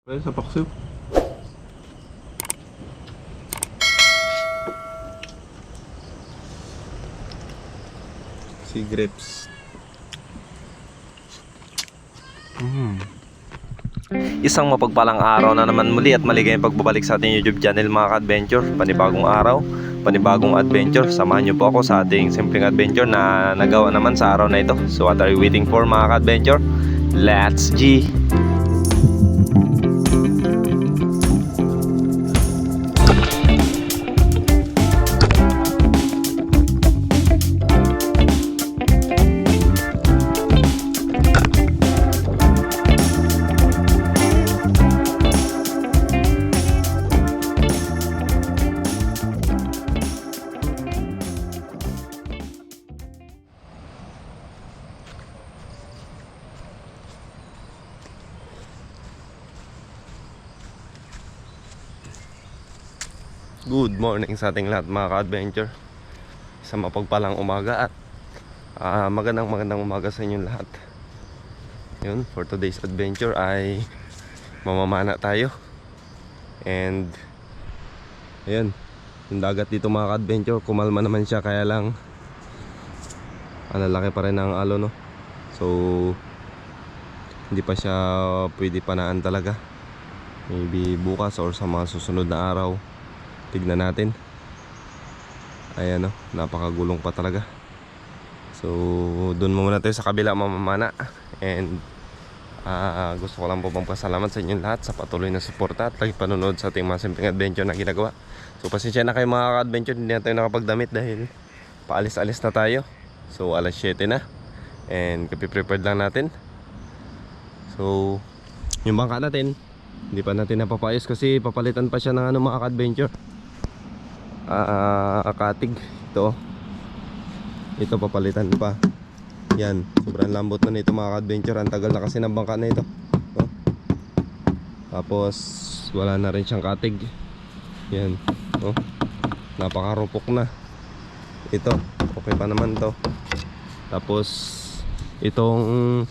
Well, sa paksiw. Si grapes. Isang mapagpalang araw na naman muli at maligayang pagbabalik sa ating YouTube channel mga ka-adventure. Panibagong araw, panibagong adventure. Samahan niyo po ako sa ating simpleng adventure na nagawa naman sa araw na ito. So what are you waiting for mga ka-adventure? Let's G! Good morning sa ating lahat mga ka-adventure. Isang mapagpalang umaga at magandang umaga sa inyong lahat. Yun, for today's adventure ay mamamana tayo. And ayun, yung dagat dito mga ka-adventure, kumalma naman siya, kaya lang laki pa rin ang alo, no? So hindi pa siya pwede panaan talaga. Maybe bukas or sa mga susunod na araw tignan natin. Ayan, no, napakagulong pa talaga. So doon muna tayo sa kabila mamamana. And gusto ko lang po magpasalamat sa inyong lahat sa patuloy na suporta at lagi panonood sa ating mga simpleng adventure na ginagawa. So pasensya na kayo mga ka-adventure, hindi na tayo nakapagdamit dahil paalis-alis na tayo. So alas 7 na and kapi-prepared lang natin. So yung bangka natin hindi pa natin napapayos kasi papalitan pa siya ng mga ka-adventure. Katig ito papalitan pa. Yan, sobrang lambot na nito mga ka-adventure. Ang tagal na kasi ng bangka na ito, no? Tapos wala na rin siyang katig. Yan, no? Napakarupok na. Ito, okay pa naman to. Tapos itong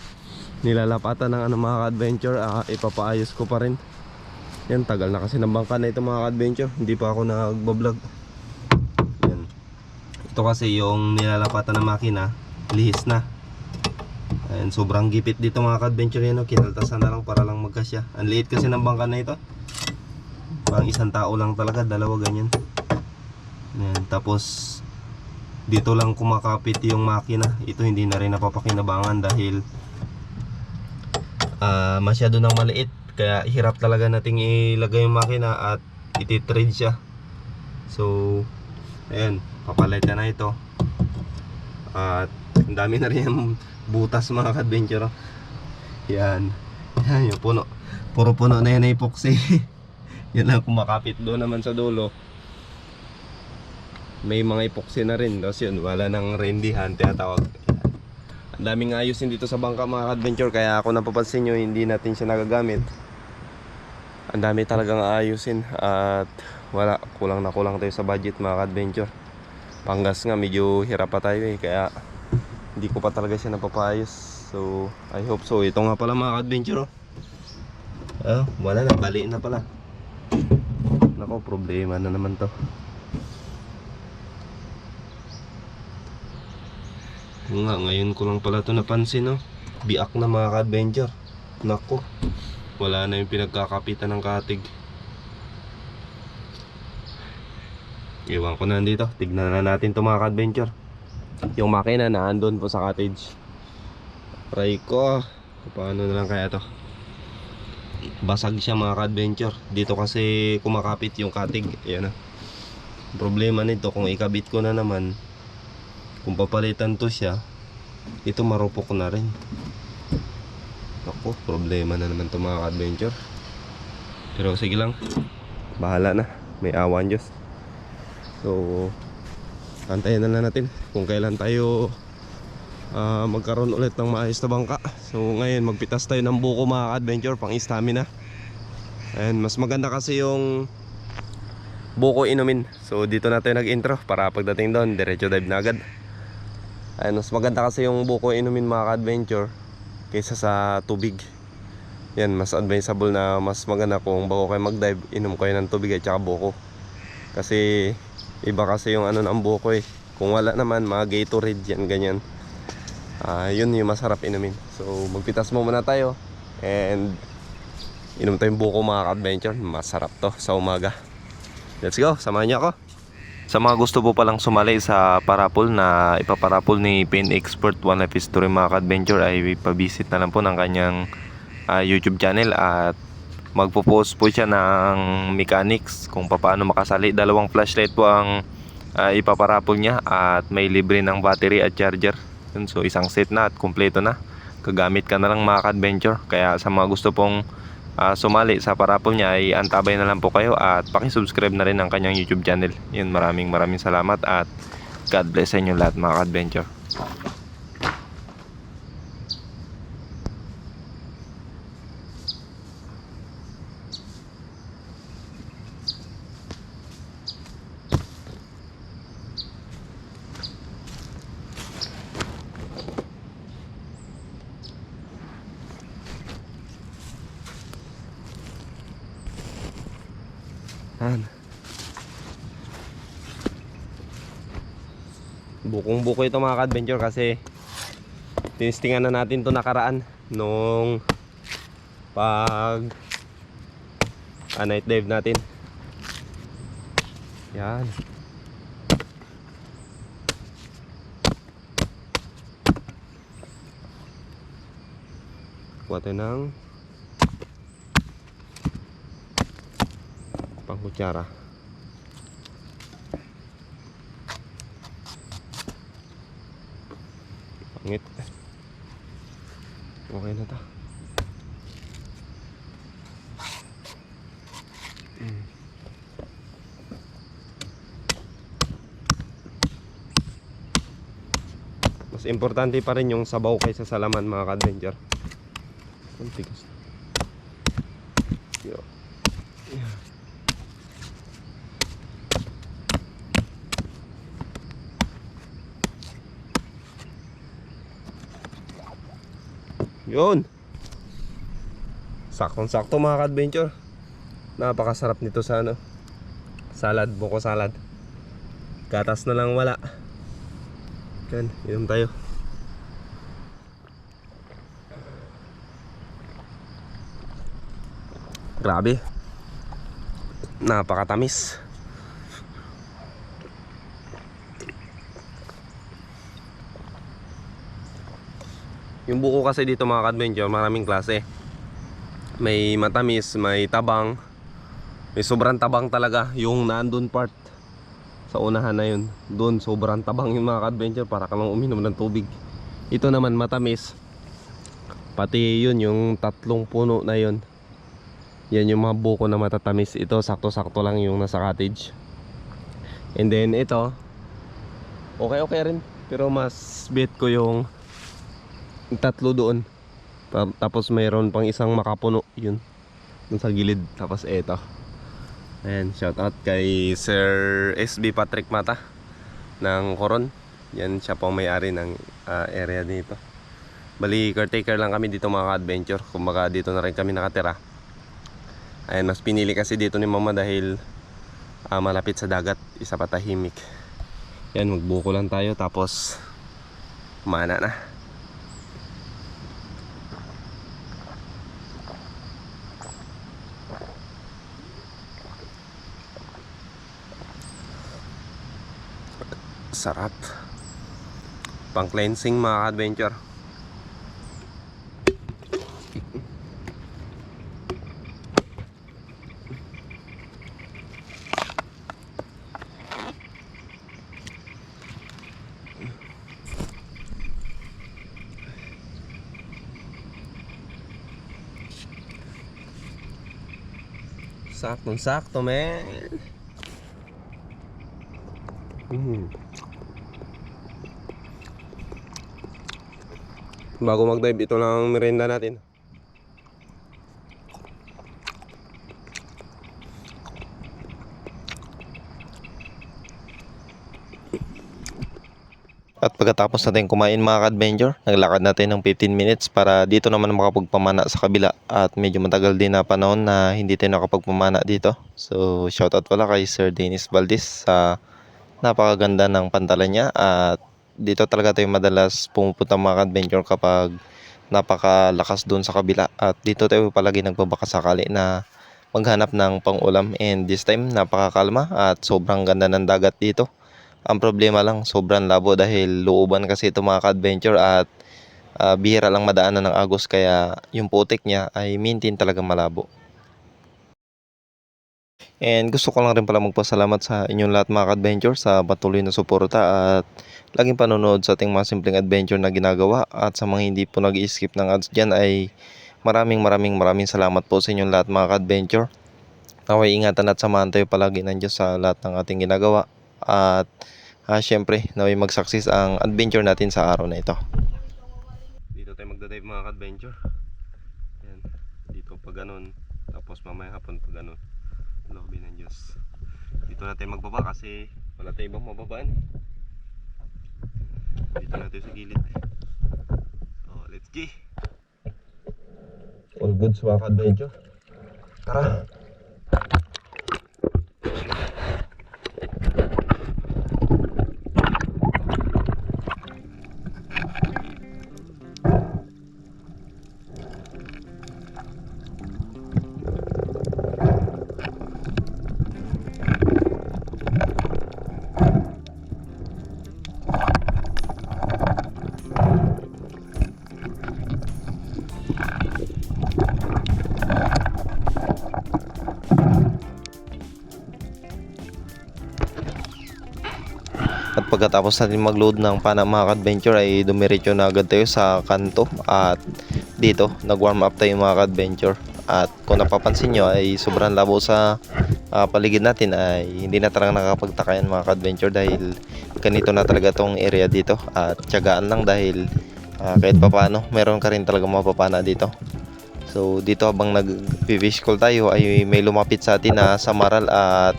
nilalapatan ng mga ka-adventure, ipapaayos ko pa rin. Yan, tagal na kasi ng bangka na ito mga ka-adventure. Hindi pa ako nagbablog. Yan, ito kasi yung nilalapatan ng makina, lihis na. Ayan, sobrang gipit dito mga ka-adventure. Yan, no? Kinaltasan na lang para lang magkasya. Ang liit kasi ng bangka na ito. Parang isang tao lang talaga, dalawa ganyan. Ayan, tapos dito lang kumakapit yung makina. Ito hindi na rin napapakinabangan dahil masyado nang maliit. Kaya hirap talaga nating ilagay yung makina at ititrade siya. So ayan, papalitan na ito. At ang dami na rin yung butas mga ka-adventure. Yan, yan yung puno. Puro puno na yan na epoxy. Yan lang kumakapit. Doon naman sa dulo may mga epoxy na rin. Tapos yun, wala nang rendihan, tinatawag. Ang daming ayusin dito sa bangka mga ka-adventure. Kaya ako napapansin nyo, hindi natin siya nagagamit. Ang dami talagang ayusin. At wala, kulang na kulang tayo sa budget mga ka-adventure. Panggas nga, medyo hirap pa tayo eh. Kaya hindi ko pa talaga siya napapayos. So I hope so. Ito nga pala mga ka-adventure, wala na, bali na pala. Nako, problema na naman to. Nga, ngayon ko lang pala ito napansin, no? Biak na mga ka-adventure. Nako, wala na yung pinagkakapitan ng katig. Iwan ko na dito. Tignan na natin ito mga ka-adventure. Yung makina na andun po sa cottage. Try ko, paano na lang kaya to. Basag siya mga ka-adventure. Dito kasi kumakapit yung katig. Ayan na. Problema nito, kung ikabit ko na naman, kung papalitan to siya, ito marupok na rin. Ako, problema na naman to mga ka-adventure. Pero sige lang, bahala na, may awan Diyos. So antayin na lang natin kung kailan tayo magkaroon ulit ng maayos na bangka. So ngayon magpitas tayo ng buko mga ka-adventure, pang stamina. And mas maganda kasi yung buko inumin. So dito na tayo nag-intro para pagdating doon diretso dive na agad. Ayun, mas maganda kasi yung buko inumin mga ka-adventure kaysa sa tubig. yan, mas advisable na mas maganda kung bago kayo mag-dive, inom kayo ng tubig at saka buko. Kasi iba kasi yung ano ng buko eh. Kung wala naman, mga Gatorade yan, ganyan. Yun yung masarap inumin. So magpitas mo muna tayo and inom tayong buko mga ka-adventure. Masarap to sa umaga. Let's go, samahan niyo ako. Sa mga gusto po palang sumali sa parapol na ipaparapol ni Pain Expert One Life History mga ka-adventure, ay pabisit na lang po ng kanyang YouTube channel at magpo-post po siya ng mechanics kung paano makasali. 2 flashlight po ang ipaparapol niya at may libre ng battery at charger. Yun, so isang set na at kumpleto na. Kagamit ka na lang mga ka-adventure. Kaya sa mga gusto pong sumali sa parapol niya ay antabay na lang po kayo at paki-subscribe na rin ang kanyang YouTube channel. Yun, maraming salamat at God bless sa inyo lahat mga ka-adventure. Bukong-buko ito mga ka-adventure kasi tinistingan na natin to nakaraan nung pag night dive natin. Yan. Kuha tayo ng pangkutsara. Pangit. Okay na ta. Mas importante pa rin yung sabaw kaysa sa laman mga ka-adventure. Ang tigas. Yo. Yun. Saktong-sakto mga ka-adventure. Napakasarap nito sa ano, salad, buko salad. Gatas na lang wala. Yan, inom tayo. Grabe. Napakatamis. Yung buko kasi dito mga ka-adventure, maraming klase. May matamis, may tabang. May sobrang tabang talaga. Yung nandun part sa unahan na yun, doon sobrang tabang yung mga ka-adventure, para ka lang uminom ng tubig. Ito naman matamis. Pati yun, yung 3 puno na yun, yan yung mga buko na matatamis. Ito sakto-sakto lang yung nasa cottage. And then ito, okay rin, pero mas bet ko yung 3 doon. Tapos mayroon pang isang makapuno, yun dun sa gilid. Tapos eto. Ayan, shout out kay Sir SB Patrick Mata ng Coron. Yan, siya po may-ari ng area dito. Bali, caretaker lang kami dito mga ka-adventure. Kumbaga dito na rin kami nakatira. Ayan, mas pinili kasi dito ni mama dahil malapit sa dagat, isa pa tahimik. Yan, magbuko lang tayo tapos kumana na. Sarap. Pang cleansing mga ka-adventure. Saktong-sakto, man. Bago mag-dive, ito lang ang merienda natin. At pagkatapos natin kumain mga ka-adventure, naglakad natin ng 15 minutes para dito naman makapagpamana sa kabila. At medyo matagal din na panahon na hindi tayo nakapagpamana dito. So shoutout pala kay Sir Dennis Valdez sa napakaganda ng pantalan niya. At dito talaga tayo madalas pumupunta mga ka-adventure kapag napakalakas doon sa kabila. At dito tayo palagi nagbabaka sakali na maghanap ng pang-ulam. And this time napakakalma at sobrang ganda ng dagat dito. Ang problema lang, sobrang labo dahil looban kasi ito mga ka-adventure at bihira lang madaanan ng agos kaya yung putik niya ay maintain talaga malabo. And gusto ko lang rin pala magpasalamat sa inyong lahat mga ka-adventure sa patuloy na suporta at laging panonood sa ating mga simpleng adventure na ginagawa. At sa mga hindi po nag-skip ng ads dyan ay maraming salamat po sa inyong lahat mga ka-adventure. Naway ingatan at samahan tayo palagi nandiyan sa lahat ng ating ginagawa. At syempre, naway mag-success ang adventure natin sa araw na ito. Dito tayo magdadive mga ka-adventure. Yan. Dito pa ganun. Tapos mamaya hapon pa ganun. Lobby ng Diyos. Dito natin magbaba kasi wala tayong ibang mababaan. Dito natin sa gilid. Oh, let's go. All goods mga ka-adventure. Tara. At pagkatapos natin mag-load ng pana mga ka-adventure ay dumiretso na agad tayo sa kanto. At dito nag-warm up tayo mga ka-adventure. At kung napapansin nyo ay sobrang labo sa paligid natin ay hindi na talaga nakakapagtakayan mga ka-adventure dahil ganito na talaga tong area dito. At tiyagaan lang dahil kahit papano meron ka rin talaga mapapana dito. So dito habang nag-fish call tayo ay may lumapit sa atin na samaral at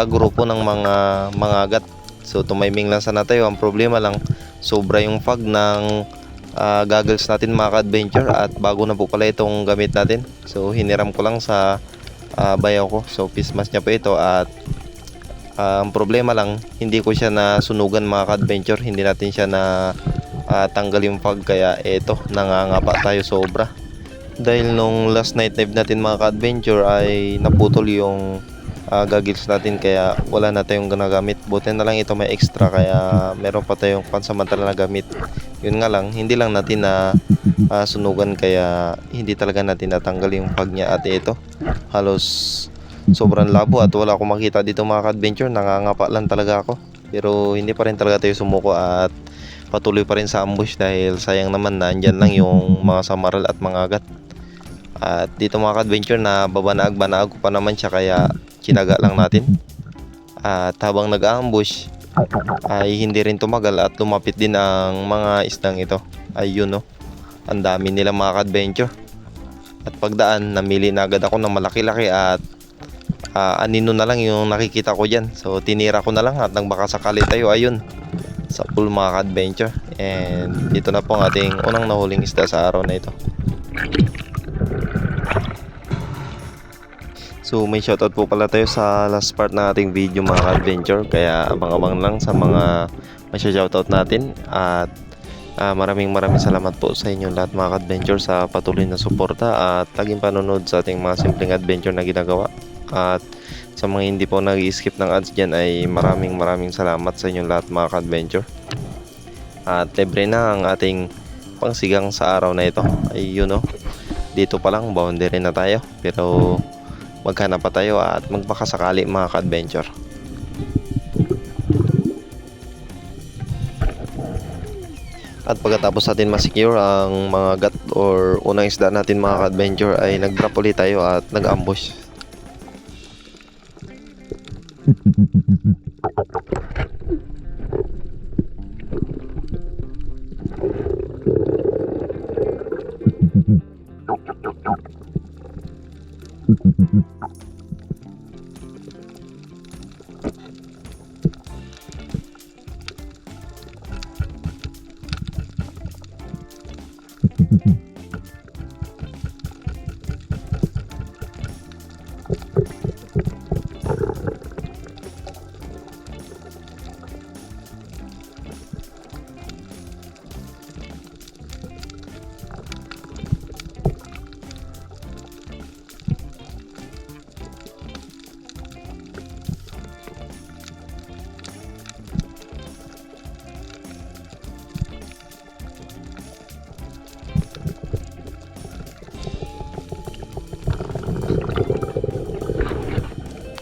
grupo ng mga mangagat. So tumiming lang sana tayo. Ang problema lang, sobra yung fog ng goggles natin mga ka-adventure. At bago na po pala itong gamit natin. So hiniram ko lang sa bayaw ko. So face mask niya po ito. At ang problema lang, hindi ko siya nasunugan mga ka-adventure. Hindi natin siya na tanggal yung fog. Kaya ito, nangangapa tayo sobra. Dahil nung last night dive natin mga ka-adventure ay naputol yung goggles natin kaya wala na tayong ginagamit. Buti na lang ito may extra kaya meron pa tayong pansamantala na gamit. Yun nga lang, hindi lang natin na sunugan kaya hindi talaga natin natanggal yung fog niya. At ito, halos sobrang labo at wala akong makita dito mga ka-adventure. Nangangapa lang talaga ako. Pero hindi pa rin talaga tayo sumuko at patuloy pa rin sa ambush dahil sayang naman na andyan lang yung mga samaral at mga agat. At dito mga ka-adventure na banaag ko pa naman siya kaya chinaga lang natin. At habang nag-ambush ay hindi rin tumagal at lumapit din ang mga isdang ito. Ayun no, ang dami nila mga ka-adventure. At pagdaan namili na agad ako ng malaki-laki at anino na lang yung nakikita ko dyan. So tinira ko na lang at nang baka sakali tayo ayun sa pool mga ka-adventure. And dito na po ang ating unang nahuling isda sa araw na ito. So may shoutout po pala tayo sa last part ng ating video mga ka-adventure. Kaya abang-abang lang sa mga masya-shoutout natin. At maraming salamat po sa inyong lahat mga ka-adventure sa patuloy na suporta at laging panonood sa ating mga simpleng adventure na ginagawa. At sa mga hindi po nag-skip ng ads dyan ay maraming salamat sa inyong lahat mga ka-adventure. At libre na ang ating pangsigang sa araw na ito. Ay yun o, dito pa lang boundary na tayo. Pero maghanap pa tayo at magbakasakali mga ka-adventure. At pagkatapos natin ma-secure ang mga gat or unang isda natin mga ka-adventure ay nag-drop ulit tayo at nag-ambush.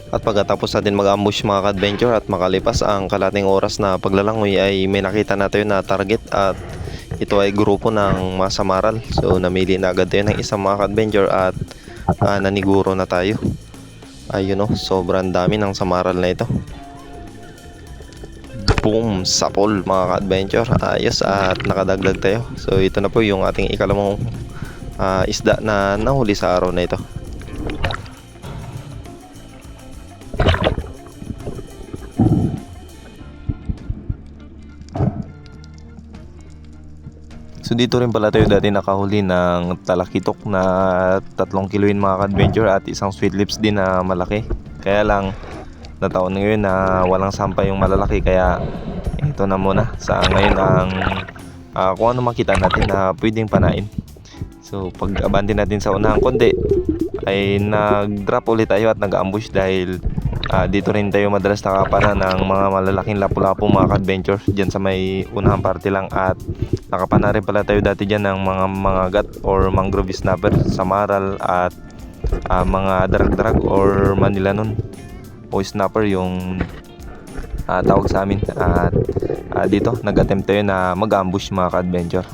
At pagkatapos natin mag-ambush mga ka-adventure at makalipas ang kalating oras na paglalangoy ay may nakita na tayo na target at ito ay grupo ng mga samaral. So namili na agad tayo ng isang mga ka-adventure at naniguro na tayo. Ayun oh, sobrang dami ng samaral na ito. Boom! Sapol mga ka-adventure. Ayos at nakadagdag tayo. So ito na po yung ating ikalawang isda na nahuli sa araw na ito. So dito rin pala tayo dati nakahuli ng talakitok na 3 kiloin mga ka-adventure at isang sweet lips din na malaki. Kaya lang nataon ngayon na walang sampay yung malalaki, kaya ito na muna sa ngayon ang kung ano makita natin na pwedeng panain. So pag abante natin sa unahang konti ay nag-drop ulit tayo at nag-ambush dahil dito rin tayo madalas nakapana ng mga malalaking lapu-lapu mga ka-adventure dyan sa may unahang parte lang. At nakapana rin pala tayo dati dyan ng mga gat or mangrove snapper, samaral at mga drag-drag or manila nun o snapper yung tawag sa amin. At dito nag-attempt tayo na mag-ambush mga ka-adventure.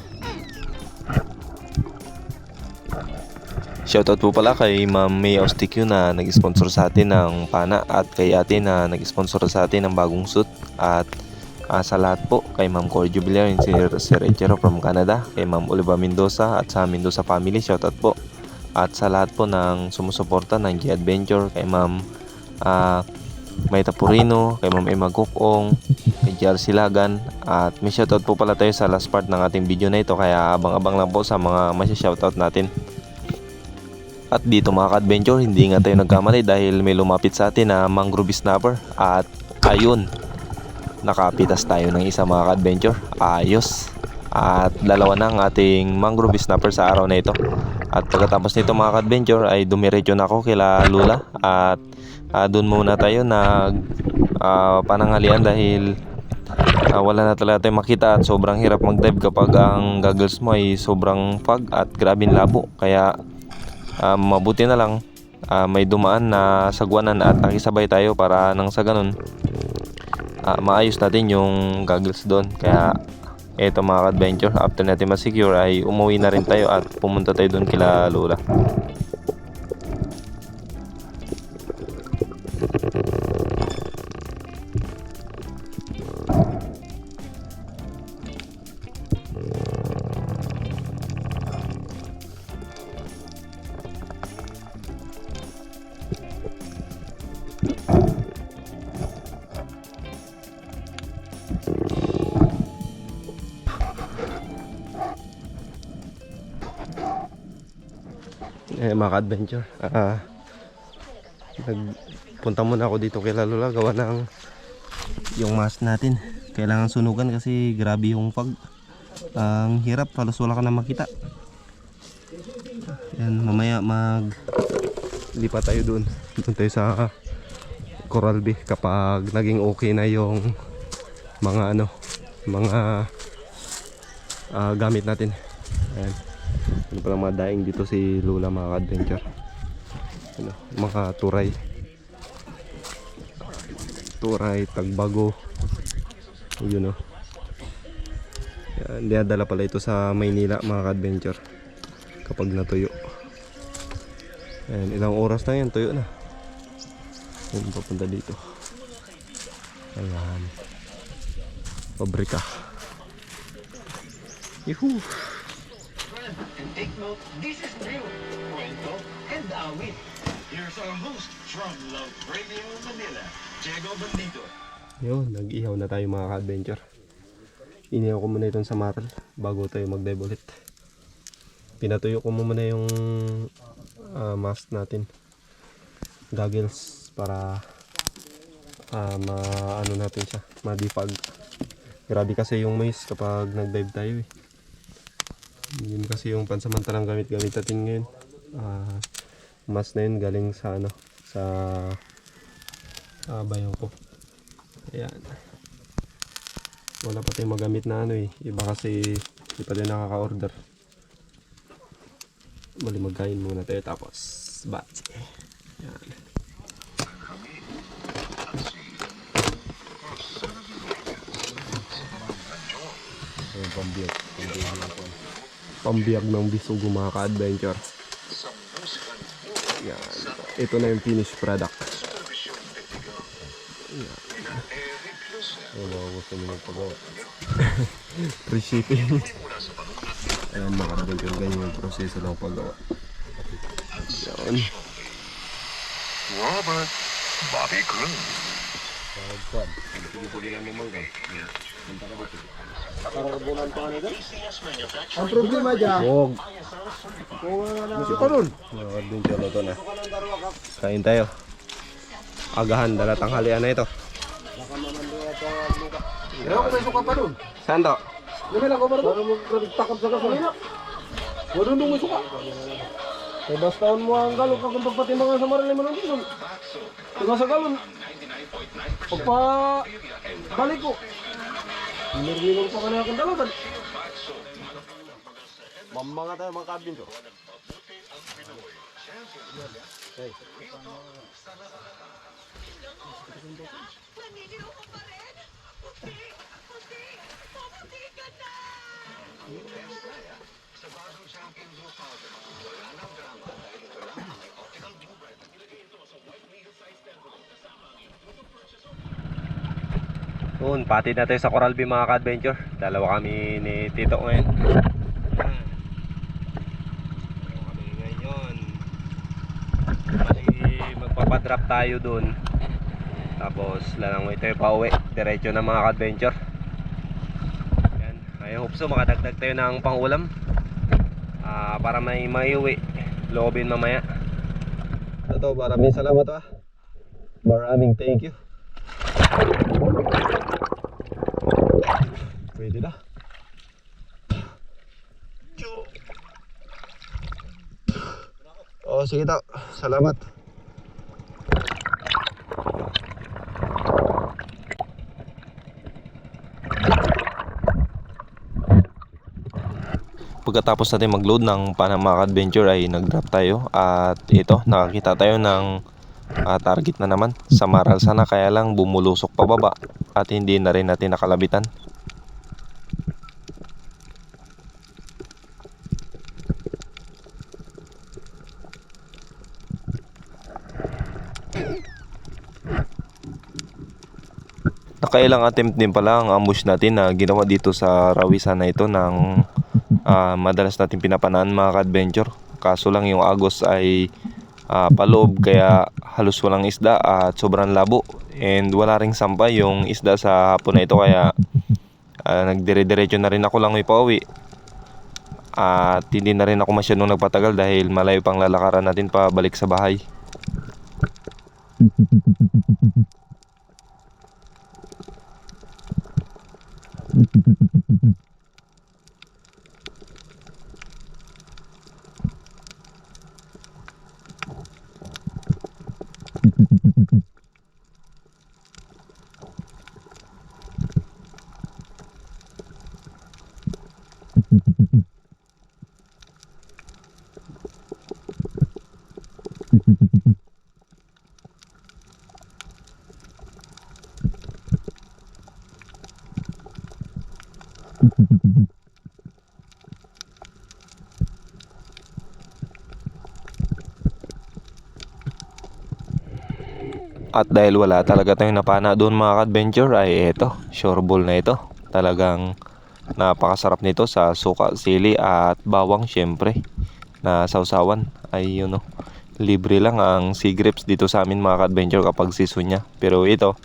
Shoutout po pala kay Ma'am May Austikyo na nag-sponsor sa atin ng pana at kay ate na nag-sponsor sa atin ng bagong suit. At sa lahat po, kay Ma'am Corey Jubilar and Sir Echero from Canada, kay Ma'am Oliva Mendoza at sa Mendoza family, shoutout po. At sa lahat po ng sumusuporta ng G-Adventure, kay Ma'am Maita Purino, kay Ma'am Emma Gukong, kay JR Silagan. At may shoutout po pala tayo sa last part ng ating video na ito, kaya abang-abang lang po sa mga masya-shoutout natin. At dito mga ka-adventure, hindi nga tayo nagkamali dahil may lumapit sa atin na mangrove snapper. At ayun, nakapitas tayo ng isa mga ka-adventure. Ayos. At dalawa na ang ating mangrove snapper sa araw na ito. At pagkatapos nito mga ka-adventure ay dumiretso na ako kila Lula. At doon muna tayo pananghalian dahil wala na talaga tayong makita at sobrang hirap mag-dive kapag ang goggles mo ay sobrang fog at grabing labo. Kaya mabuti na lang may dumaan na sagwanan at nakisabay tayo para nang sa ganun maayos natin yung goggles doon. Kaya eto mga ka-adventure, after natin ma-secure ay umuwi na rin tayo at pumunta tayo doon kila Lola. Mga ka-adventure, nagpunta muna ako dito kay Lola gawa ng yung mask natin kailangan sunugan kasi grabe yung fog. Ang hirap, halos wala ka na makita. Yan, mamaya lipat tayo doon tayo sa Coral Bay kapag naging okay na yung mga gamit natin. Ayan. Ano palang mga daing dito si Lola mga ka-adventure. Mga turay, tagbago. Yun o. Dinadala pala ito sa Maynila mga ka-adventure kapag natuyo. Ayan, ilang oras na yan, tuyo na. Ayan, papunta dito. Ayan, pabrika. Yuhuu. And take note, this is real Cuento and Awit. Here's our host from Love Radio Manila, Diego Bandito. Yun, nag-ihaw na tayo mga ka-adventure. Inihaw ko muna itong samaral bago tayo mag-dive ulit. Pinatuyo ko muna yung mask natin, goggles, para ano natin siya, ma-defog. Grabe kasi yung mais kapag nag-dive tayo eh. Yun kasi yung pansamantalang gamit natin ngayon. Mask na yun galing sa bayaw ko. Ayan, wala pa tayong magamit na iba kasi hindi pa tayo nakaka-order. Bali magkain muna tayo tapos batch. Ayan. Pambiyag ng bisugo mga ka-adventure. Yan. Ito na yung finished product. Yan. Ano gusto nyo magpagawa? Free shipping. Ayan mga ka-adventure, ganyan yung proseso ng paggawa. Yan. Robert Bobby Cruz. Ang problema dyan, Huwag. gusto ko nun. Mga ka-adventure, luto na. Kain tayo. Agahan, dala tanghalian na ito. Pero kung may suka pa nun. Saan to? Lumay lang ko pa rin. Para magtakap sa gasolina. Wala nung may suka. Kaya bastaan mo ang galon kung pagpatimbangan sa marilay mo nun dun. Tiga sa galon. Pagpa balik ko. Nirminong pa ka na akong dalagan. Mamanga tayo mga kabin to. Naninigaw ko pa rin! Puti! Puti! Puputi ka na! Pati na tayo sa Coral Bay mga ka-adventure. Dalawa kami ni Tito ngayon. Kami ngayon. Bali, magpapadrop tayo dun. Tapos lalangoy tayo pa uwi. Diretso na mga ka-adventure. Yan. I hope so makadagdag tayo ng pangulam. Para may maiuwi. Loobin mamaya. Ito, maraming salamat ah. Maraming thank you. Pwede na. Oh, sige daw. Salamat. Pagkatapos natin mag-load ng Panama Adventure ay nag-drop tayo. At ito, nakakita tayo ng target na naman sa Maral sana, kaya lang bumulusok pababa at hindi na rin natin nakalabitan. Nakailang attempt din pala ang ambush natin na ginawa dito sa rawisan na ito ng madalas natin pinapanaan mga ka-adventure. Kaso lang yung agos ay paloob, kaya halos walang isda at sobrang labo, and wala ring sampay yung isda sa hapon na ito, kaya nagdire-diretso na rin ako lang pauwi. At hindi na rin ako masyadong nagpatagal dahil malayo pang lalakaran natin pa balik sa bahay. At dahil wala talaga tayong napana doon mga ka-adventure, ay eto, shoreball na ito. Talagang napakasarap nito sa suka, sili at bawang, syempre na sausawan. Ay yun, libre lang ang sea grapes dito sa amin mga ka-adventure kapag season niya. Pero ito,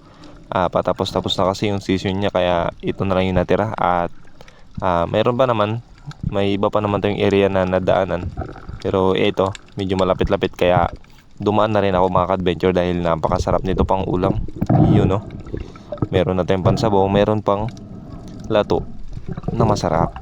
patapos-tapos na kasi yung season niya, kaya ito na lang yung natira. At mayroon pa naman, may iba pa naman tayong area na nadaanan. Pero ito, medyo malapit-lapit, kaya dumaan na rin ako mga ka-adventure dahil napakasarap nito pang ulam. Yun, meron na tayong pansabaw, meron pang lato na masarap.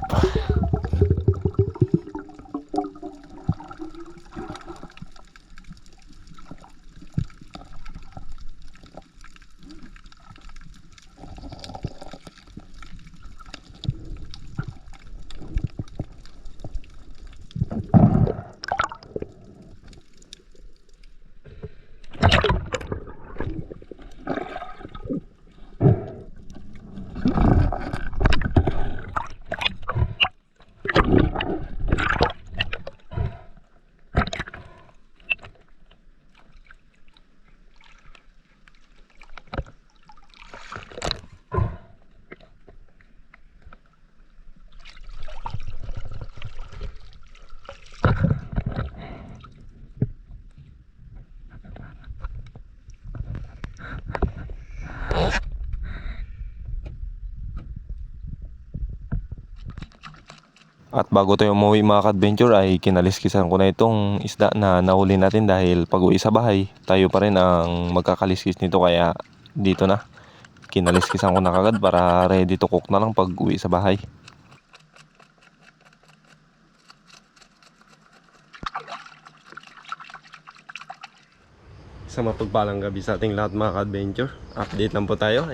At bago tayo umuwi mga ka-adventure ay kinaliskisan ko na itong isda na nahuli natin dahil pag uwi sa bahay tayo pa rin ang magkakaliskis nito, kaya dito na kinaliskisan ko na kagad para ready to cook na lang pag uwi sa bahay. Sa mapagpalang gabi sa ating lahat mga ka-adventure. Update lang po tayo.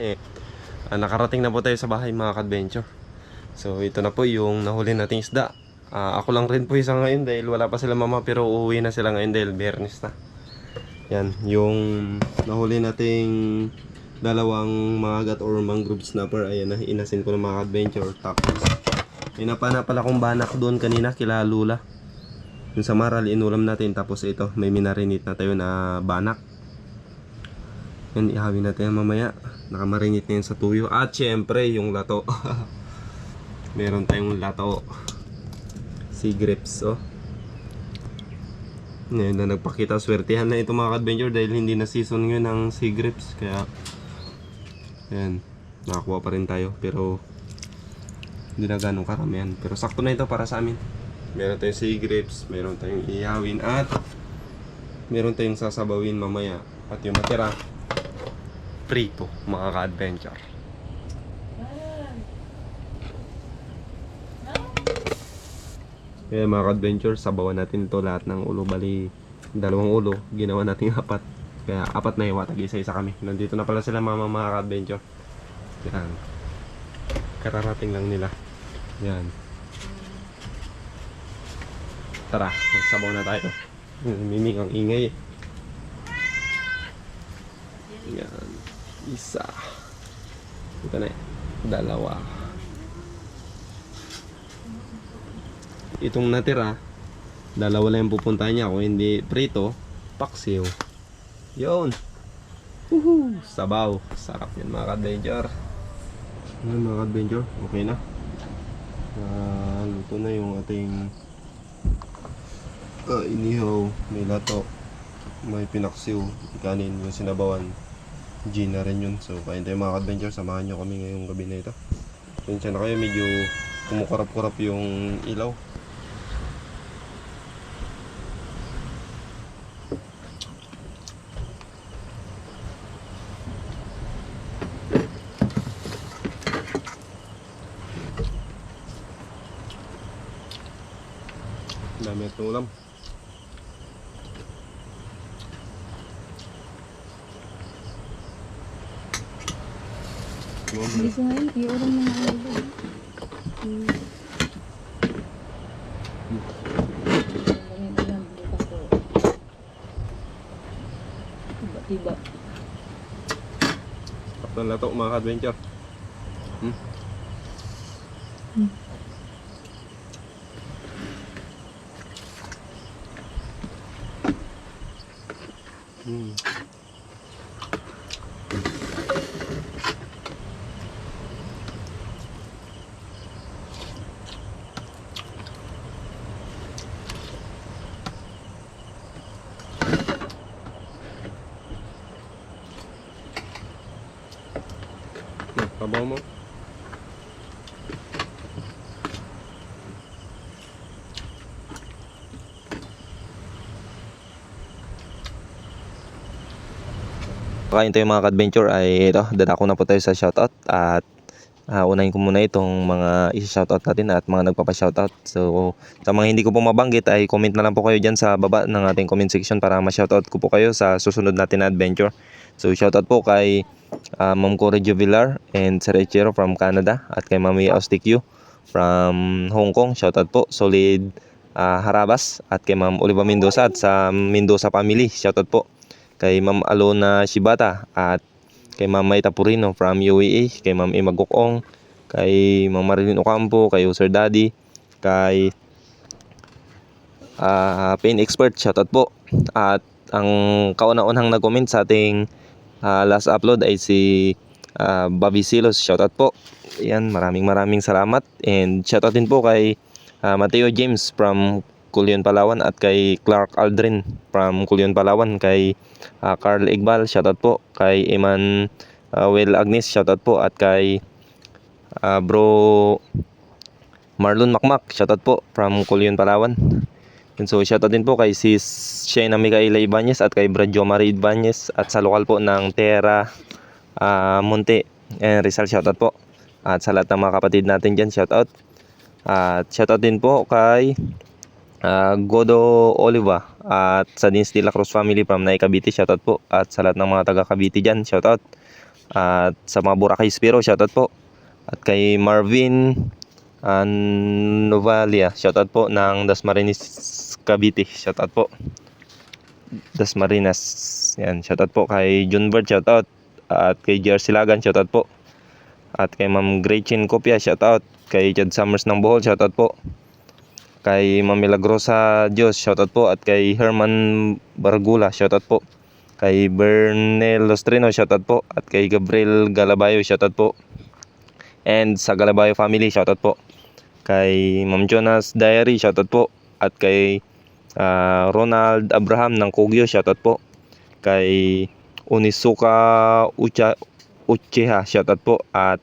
Nakarating na po tayo sa bahay mga ka-adventure. So ito na po yung nahuli nating isda. Ako lang rin po isa ngayon dahil wala pa sila mama, pero uuwi na sila ngayon dahil Biyernes na. Yan, yung nahuli nating dalawang magat or mangrove snapper. Ayan na, inasin ko ng mga ka-adventure. Tapos may napana pala kong banak doon kanina kila Lula. Yung sa Maral, inulam natin. Tapos ito, may minarinate na tayo na banak. Yan, ihawin natin yan mamaya. Nakamarinate na yan sa tuyo. At syempre, yung lato. Meron tayong lato. Sea grapes, oh. Ngayon na nagpakita. Swertihan na ito mga ka-adventure dahil hindi na season ngayon ng sea grapes. Kaya, yan. Nakakuha pa rin tayo. Pero, hindi na ganong karamihan. Pero sakto na ito para sa amin. Meron tayong sea grapes, meron tayong ihawin, at meron tayong sasabawin mamaya. At yung matira, prito mga ka-adventure. Kaya mga ka-adventure, sabawan natin ito lahat ng ulo. Bali, dalawang ulo, ginawa natin 4. Kaya 4 na iwa, tag-isa-isa kami. Nandito na pala sila mga ka-adventure. Yan. Kararating lang nila. Yan. Tara, magsabaw na tayo. Miming ang ingay. Yan. Isa. Ito na. 2. Itong natira, 2 lang yung pupuntahan niya. Kung hindi prito, paksiw. Yun. Woohoo! Sabaw. Sarap yan mga ka-adventure. Yan mga ka-adventure. Okay na. Luto na yung ating inihaw, may lato, may pinaksiw, kanin, yung sinabawan, Gina rin yun. So kain tayo mga ka-adventure, samahan nyo kami ngayong gabi na ito. Pinsya na kayo, medyo kumukurap-kurap yung ilaw. Dami at ulam. Bisa ngayon, i-ulam na nga ulo. Tiba-tiba. Tapos lato mga ka-adventure. Kabaw mo. Kain tayo mga ka-adventure ay ito, dadako na po tayo sa shoutout. At unahin ko muna itong mga isa-shoutout natin at mga nagpapa-shoutout. So sa mga hindi ko po mabanggit ay comment na lang po kayo dyan sa baba ng ating comment section para ma-shoutout ko po kayo sa susunod natin na adventure. So shoutout po kay Ma'am Corey Juvilar and Sir Echero from Canada, at kay Mami Austikyu from Hong Kong. Shoutout po. Solid Harabas at kay Ma'am Oliva Mendoza at sa Mendoza family. Shoutout po kay Ma'am Alona Shibata at kay Ma'am Maita Purino from UAE, kay Ma'am Ima Gokong, kay Ma'am Marilyn Ocampo, kay Sir Daddy, kay Pain Expert. Shoutout po. At ang kauna-unang nag-comment sa ating last upload ay si Bobby Silos. Shoutout po. Yan, maraming salamat. And shoutout din po kay Mateo James from Culion, Palawan, at kay Clark Aldrin from Culion, Palawan, kay Carl Igbal. Shoutout po kay Eman Will Agnes. Shoutout po, at kay Bro Marlon Makmak, shoutout po from Culion, Palawan. Yun, so shoutout din po kay sis Shayna Micaela Ibanez at kay Brad Jomari Ibanez at sa lokal po ng Terra Monte and Rizal, shoutout po. At sa lahat ng mga kapatid natin dyan, shoutout. At shoutout din po kay Godo Oliva at sa Dins de la Cruz family from Nay Cavite, shoutout po. At sa lahat ng mga taga Cavite dyan, shoutout. At sa mga Boracay Spiro, shoutout po. At kay Marvin Novalia, shoutout po ng Dasmariñas Cavite, shoutout po. Dasmariñas, yan, shoutout po kay Junbert, shoutout. At kay Jersey Lagan, shoutout po. At kay Ma'am Gretchen Copia, shoutout. Kay Chad Summers ng Bohol, shoutout po. Kay Ma'am Milagrosa Dios, shoutout po. At kay Herman Bargula, shoutout po. Kay Bernel Lostrino, shoutout po. At kay Gabriel Galabayo, shoutout po. And sa Galabayo family, shoutout po. Kay Ma'am Jonas Diary, shoutout po. At kay Ronald Abraham ng Kogyo, shoutout po. Kay Unisuka Ucheha, shoutout po. At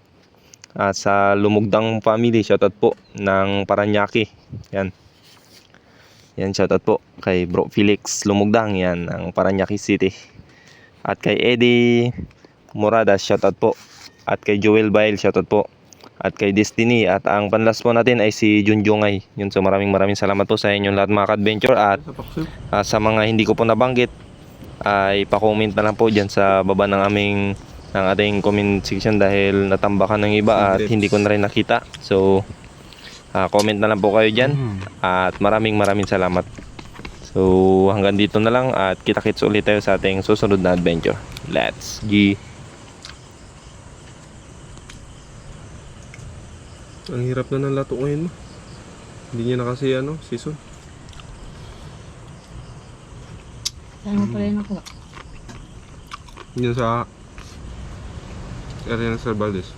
sa Lumugdang family, shoutout po ng Paranaque. Yan. Yan, shoutout po kay Bro Felix Lumugdang, yan, ng Paranaque City. At kay Eddie Moradas, shoutout po. At kay Joel Bail, shoutout po. At kay Destiny. At ang panlast po natin ay si Junjungay. Yun, so maraming salamat po sa inyong lahat mga ka-adventure. At sa mga hindi ko po nabanggit, ay pa-comment na lang po dyan sa baba ng ating comment section dahil natambakan ng iba at hindi ko na rin nakita. So comment na lang po kayo dyan. At maraming salamat. So hanggang dito na lang at kita-kits ulit tayo sa ating susunod na adventure. Let's go! Ang hirap na ng lato ngayon mo. Hindi niya na kasi season. Saan mo pala yun ako? Yun sa area ng Sir Valdez.